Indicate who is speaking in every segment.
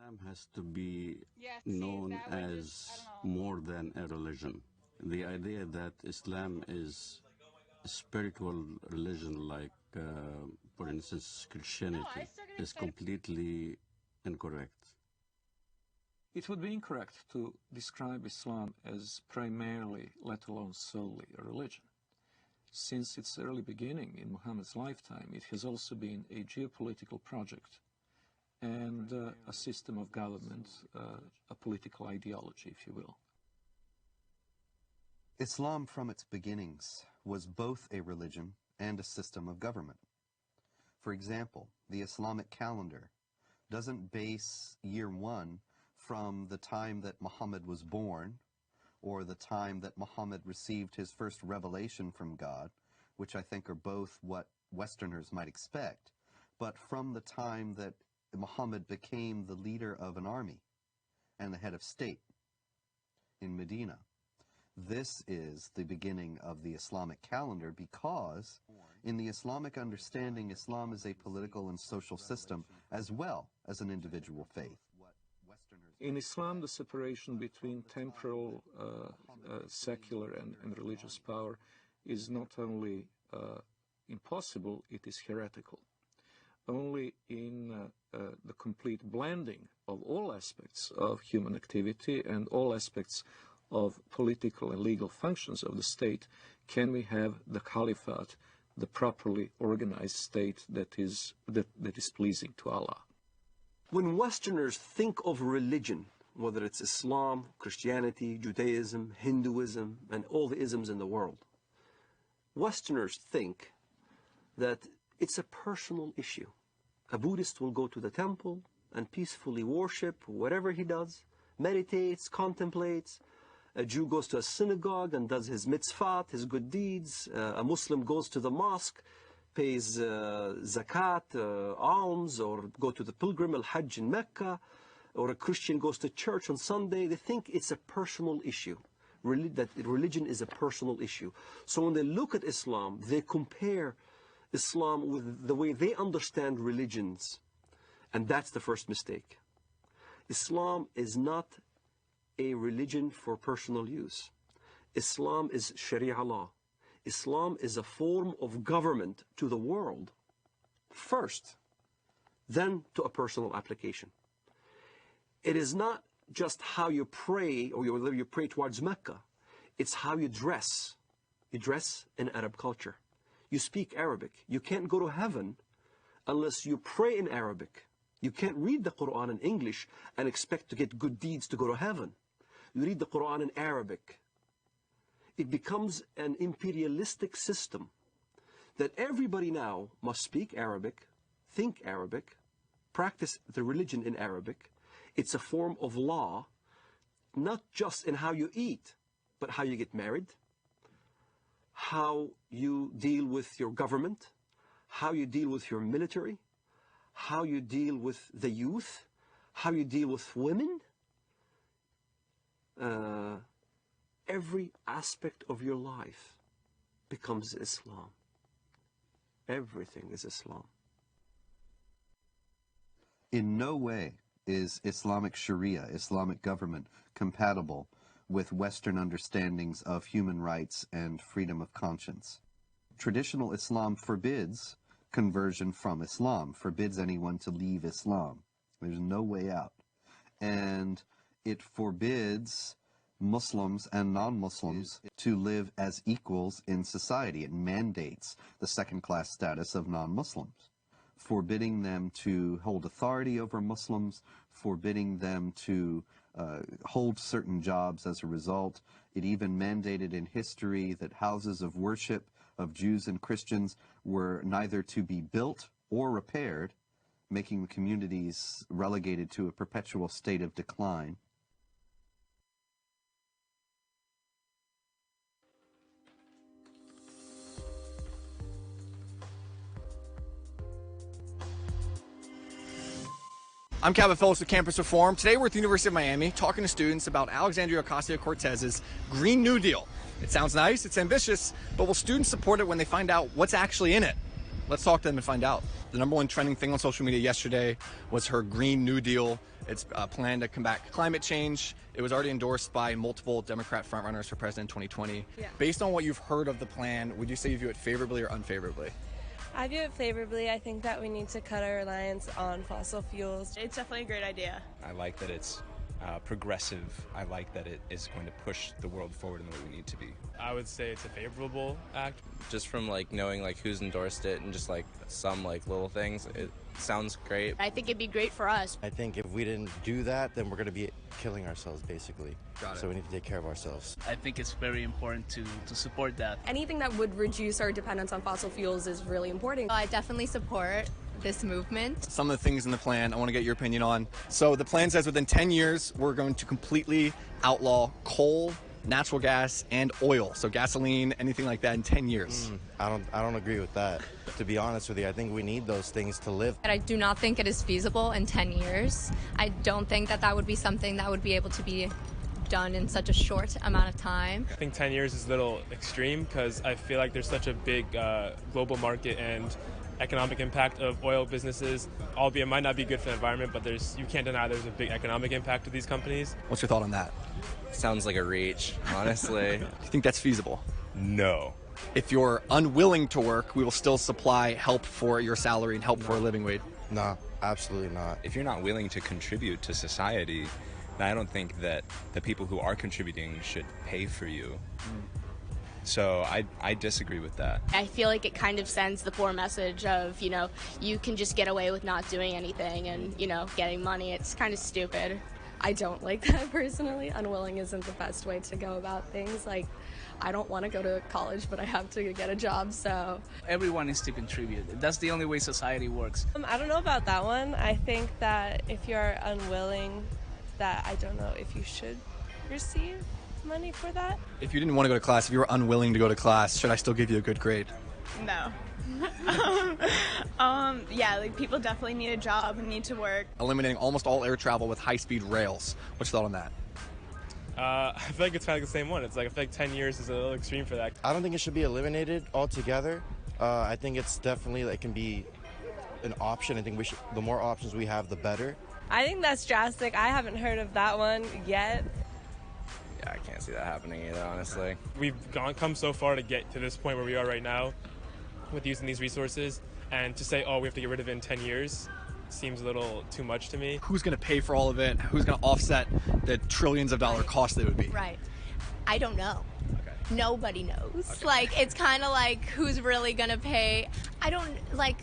Speaker 1: Islam has to be
Speaker 2: Yeah,
Speaker 1: known
Speaker 2: that would
Speaker 1: as
Speaker 2: just, I don't know.
Speaker 1: more than a religion. The idea that Islam is a spiritual religion like, for instance, Christianity,
Speaker 2: still gonna
Speaker 1: is
Speaker 2: say-
Speaker 1: completely incorrect.
Speaker 3: It would be incorrect to describe Islam as primarily, let alone solely, a religion. Since its early beginning in Muhammad's lifetime, it has also been a geopolitical project and a system of government, a political ideology, if you will.
Speaker 4: Islam from its beginnings was both a religion and a system of government. For example, the Islamic calendar doesn't base year one from the time that Muhammad was born or the time that Muhammad received his first revelation from God, which I think are both what Westerners might expect, but from the time that Muhammad became the leader of an army and the head of state in Medina. This is the beginning of the Islamic calendar because in the Islamic understanding, Islam is a political and social system as well as an individual faith.
Speaker 3: In Islam, the separation between temporal, secular, and religious power is not only impossible, it is heretical. Only in the complete blending of all aspects of human activity and all aspects of political and legal functions of the state can we have the caliphate, the properly organized state that is pleasing to Allah.
Speaker 5: When Westerners think of religion, whether it's Islam, Christianity, Judaism, Hinduism, and all the isms in the world, Westerners think that it's a personal issue. A Buddhist will go to the temple and peacefully worship whatever he does, meditates, contemplates. A Jew goes to a synagogue and does his mitzvot, his good deeds. A Muslim goes to the mosque, pays zakat, alms, or go to the pilgrim al-Hajj in Mecca, or a Christian goes to church on Sunday. They think it's a personal issue, that religion is a personal issue. So when they look at Islam, they compare Islam with the way they understand religions, and that's the first mistake. Islam is not a religion for personal use. Islam is Sharia law. Islam is a form of government to the world first, then to a personal application. It is not just how you pray or whether you pray towards Mecca. It's how you dress. You dress in Arab culture. You speak Arabic. You can't go to heaven unless you pray in Arabic. You can't read the Quran in English and expect to get good deeds to go to heaven. You read the Quran in Arabic. It becomes an imperialistic system that everybody now must speak Arabic, think Arabic, practice the religion in Arabic. It's a form of law, not just in how you eat, but how you get married, how you deal with your government, how you deal with your military, how you deal with the youth, how you deal with women. Every aspect of your life becomes Islam. Everything is Islam.
Speaker 4: In no way is Islamic Sharia, Islamic government, compatible with Western understandings of human rights and freedom of conscience. Traditional Islam forbids conversion from Islam, forbids anyone to leave Islam. There's no way out. And it forbids Muslims and non-Muslims to live as equals in society. It mandates the second-class status of non-Muslims, forbidding them to hold authority over Muslims, forbidding them to hold certain jobs as a result. It even mandated in history that houses of worship of Jews and Christians were neither to be built or repaired, making the communities relegated to a perpetual state of decline.
Speaker 6: I'm Calvin Phillips with Campus Reform. Today we're at the University of Miami talking to students about Alexandria Ocasio-Cortez's Green New Deal. It sounds nice, it's ambitious, but will students support it when they find out what's actually in it? Let's talk to them and find out. The #1 trending thing on social media yesterday was her Green New Deal It's a plan to combat climate change. It was already endorsed by multiple Democrat frontrunners for president in 2020.
Speaker 2: Yeah.
Speaker 6: Based on what you've heard of the plan, would you say you view it favorably or unfavorably?
Speaker 2: I view it favorably. I think that we need to cut our reliance on fossil fuels.
Speaker 7: It's definitely a great idea.
Speaker 8: I like that it's progressive. I like that it is going to push the world forward in the way we need to be.
Speaker 9: I would say it's a favorable act.
Speaker 10: Just from like knowing like who's endorsed it and just like some like little things, it sounds great.
Speaker 7: I think it'd be great for us.
Speaker 11: I think if we didn't do that, then we're going to be killing ourselves basically.
Speaker 6: Got it.
Speaker 11: So we need to take care of ourselves.
Speaker 12: I think it's very important to support that.
Speaker 13: Anything that would reduce our dependence on fossil fuels is really important.
Speaker 14: I definitely support this movement.
Speaker 6: Some of the things in the plan I want to get your opinion on. So the plan says within 10 years, we're going to completely outlaw coal, natural gas, and oil. So gasoline, anything like that in 10 years.
Speaker 11: I don't agree with that. To be honest with you, I think we need those things to live.
Speaker 14: I do not think it is feasible in 10 years. I don't think that would be something that would be able to be done in such a short amount of time.
Speaker 9: I think 10 years is a little extreme because I feel like there's such a big global market and economic impact of oil businesses, albeit it might not be good for the environment, but you can't deny there's a big economic impact of these companies.
Speaker 6: What's your thought on that?
Speaker 10: Sounds like a reach, honestly.
Speaker 6: Do you think that's feasible?
Speaker 8: No.
Speaker 6: If you're unwilling to work, we will still supply help for your salary and help for a living wage.
Speaker 11: No, absolutely not.
Speaker 8: If you're not willing to contribute to society, then I don't think that the people who are contributing should pay for you. So I disagree with that.
Speaker 7: I feel like it kind of sends the poor message of, you can just get away with not doing anything and, getting money. It's kind of stupid.
Speaker 13: I don't like that personally. Unwilling isn't the best way to go about things. Like, I don't want to go to college, but I have to get a job, so.
Speaker 12: Everyone needs to contribute. That's the only way society works.
Speaker 2: I don't know about that one. I think that if you're unwilling, that I don't know if you should receive money for that.
Speaker 6: If you didn't want to go to class, if you were unwilling to go to class, should I still give you a good grade?
Speaker 7: No. Yeah, like people definitely need a job and need to work.
Speaker 6: Eliminating almost all air travel with high-speed rails. What's your thought on that?
Speaker 9: I feel like it's kind of the same one. It's like I feel like 10 years is a little extreme for that.
Speaker 11: I don't think it should be eliminated altogether. I think it's definitely, it can be an option. I think the more options we have, the better.
Speaker 2: I think that's drastic. I haven't heard of that one yet.
Speaker 10: Yeah, I can't see that happening either, honestly.
Speaker 9: We've come so far to get to this point where we are right now with using these resources, and to say, we have to get rid of it in 10 years seems a little too much to me.
Speaker 6: Who's going to pay for all of it? Who's going to offset the trillions of dollar cost that it would be?
Speaker 14: Right. I don't know.
Speaker 6: Okay.
Speaker 14: Nobody knows.
Speaker 6: Okay.
Speaker 14: Like, it's kind of like who's really going to pay. I don't, like.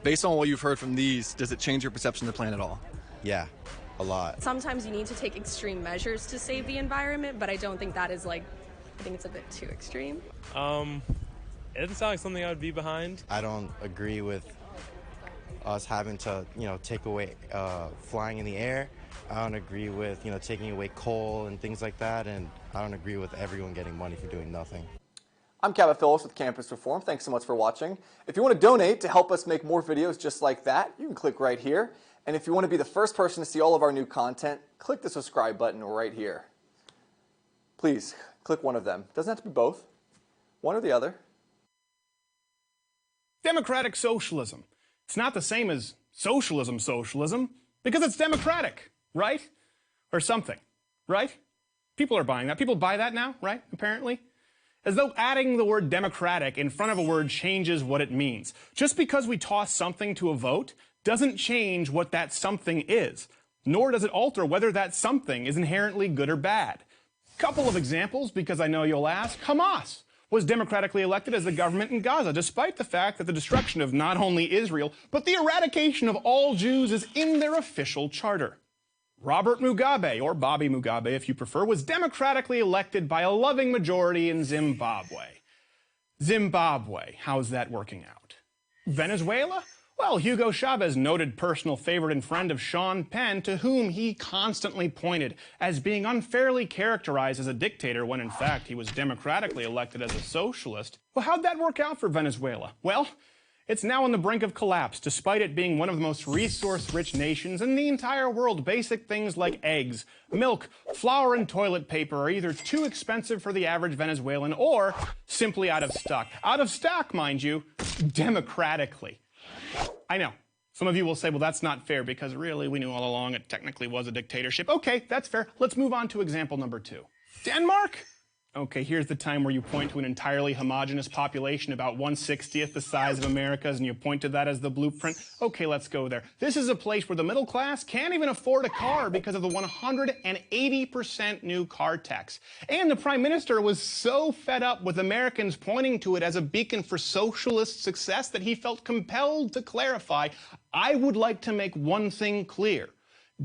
Speaker 6: Based on what you've heard from these, does it change your perception of the plan at all?
Speaker 11: Yeah, a lot.
Speaker 13: Sometimes you need to take extreme measures to save the environment, but I don't think that is I think it's a bit too extreme.
Speaker 9: It doesn't sound like something I would be behind.
Speaker 11: I don't agree with us having to, take away flying in the air. I don't agree with, taking away coal and things like that, and I don't agree with everyone getting money for doing nothing.
Speaker 6: I'm Cabot Phillips with Campus Reform. Thanks so much for watching. If you want to donate to help us make more videos just like that, you can click right here. And if you want to be the first person to see all of our new content, click the subscribe button right here. Please, click one of them. Doesn't have to be both. One or the other.
Speaker 15: Democratic socialism. It's not the same as socialism because it's democratic, right? Or something, right? People are buying that. People buy that now, right? Apparently. As though adding the word democratic in front of a word changes what it means. Just because we toss something to a vote doesn't change what that something is, nor does it alter whether that something is inherently good or bad. Couple of examples, because I know you'll ask. Hamas was democratically elected as the government in Gaza, despite the fact that the destruction of not only Israel, but the eradication of all Jews is in their official charter. Robert Mugabe, or Bobby Mugabe if you prefer, was democratically elected by a loving majority in Zimbabwe. Zimbabwe, how's that working out? Venezuela? Well, Hugo Chavez, noted personal favorite and friend of Sean Penn, to whom he constantly pointed as being unfairly characterized as a dictator when in fact he was democratically elected as a socialist. Well, how'd that work out for Venezuela? Well, it's now on the brink of collapse, despite it being one of the most resource-rich nations in the entire world. Basic things like eggs, milk, flour, and toilet paper are either too expensive for the average Venezuelan or simply out of stock. Out of stock, mind you, democratically. I know, Some of you will say, well, that's not fair because really we knew all along it technically was a dictatorship. Okay, that's fair. Let's move on to example number 2. Denmark? Okay, here's the time where you point to an entirely homogeneous population, about 1/60th the size of America's, and you point to that as the blueprint. Okay, let's go there. This is a place where the middle class can't even afford a car because of the 180% new car tax. And the Prime Minister was so fed up with Americans pointing to it as a beacon for socialist success that he felt compelled to clarify, I would like to make one thing clear.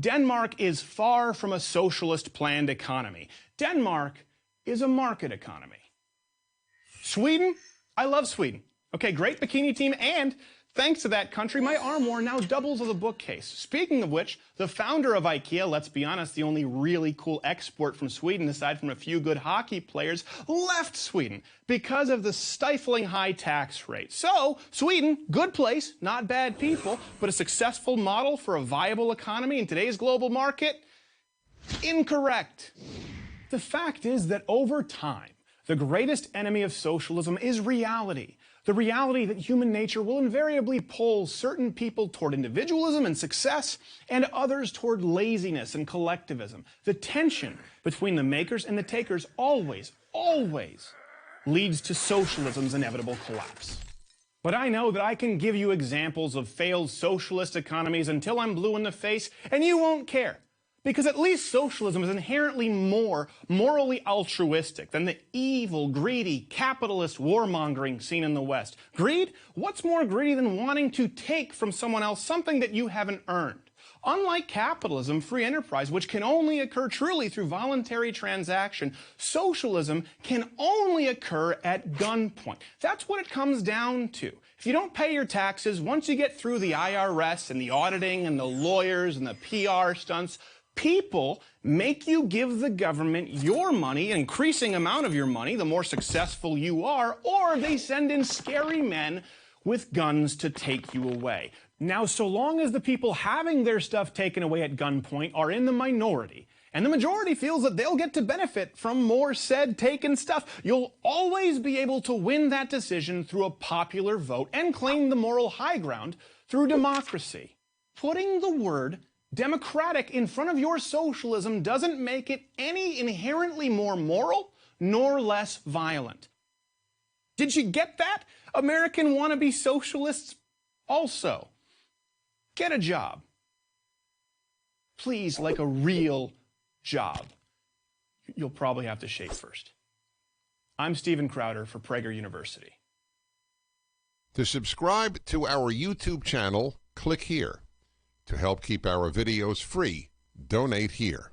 Speaker 15: Denmark is far from a socialist planned economy. Denmark is a market economy. Sweden? I love Sweden. Okay, great bikini team, and thanks to that country, my armoire now doubles as a bookcase. Speaking of which, the founder of IKEA, let's be honest, the only really cool export from Sweden, aside from a few good hockey players, left Sweden because of the stifling high tax rate. So, Sweden, good place, not bad people, but a successful model for a viable economy in today's global market? Incorrect. The fact is that over time, the greatest enemy of socialism is reality. The reality that human nature will invariably pull certain people toward individualism and success, and others toward laziness and collectivism. The tension between the makers and the takers always leads to socialism's inevitable collapse. But I know that I can give you examples of failed socialist economies until I'm blue in the face, and you won't care. Because at least socialism is inherently more morally altruistic than the evil, greedy, capitalist warmongering seen in the West. Greed? What's more greedy than wanting to take from someone else something that you haven't earned? Unlike capitalism, free enterprise, which can only occur truly through voluntary transaction, socialism can only occur at gunpoint. That's what it comes down to. If you don't pay your taxes, once you get through the IRS and the auditing and the lawyers and the PR stunts, people make you give the government your money, an increasing amount of your money, the more successful you are, or they send in scary men with guns to take you away. Now, so long as the people having their stuff taken away at gunpoint are in the minority, and the majority feels that they'll get to benefit from more said taken stuff, you'll always be able to win that decision through a popular vote and claim the moral high ground through democracy. Putting the word democratic in front of your socialism doesn't make it any inherently more moral nor less violent. Did you get that? American wannabe socialists also. Get a job. Please, like a real job. You'll probably have to shave first. I'm Stephen Crowder for Prager University.
Speaker 16: To subscribe to our YouTube channel, click here. To help keep our videos free, donate here.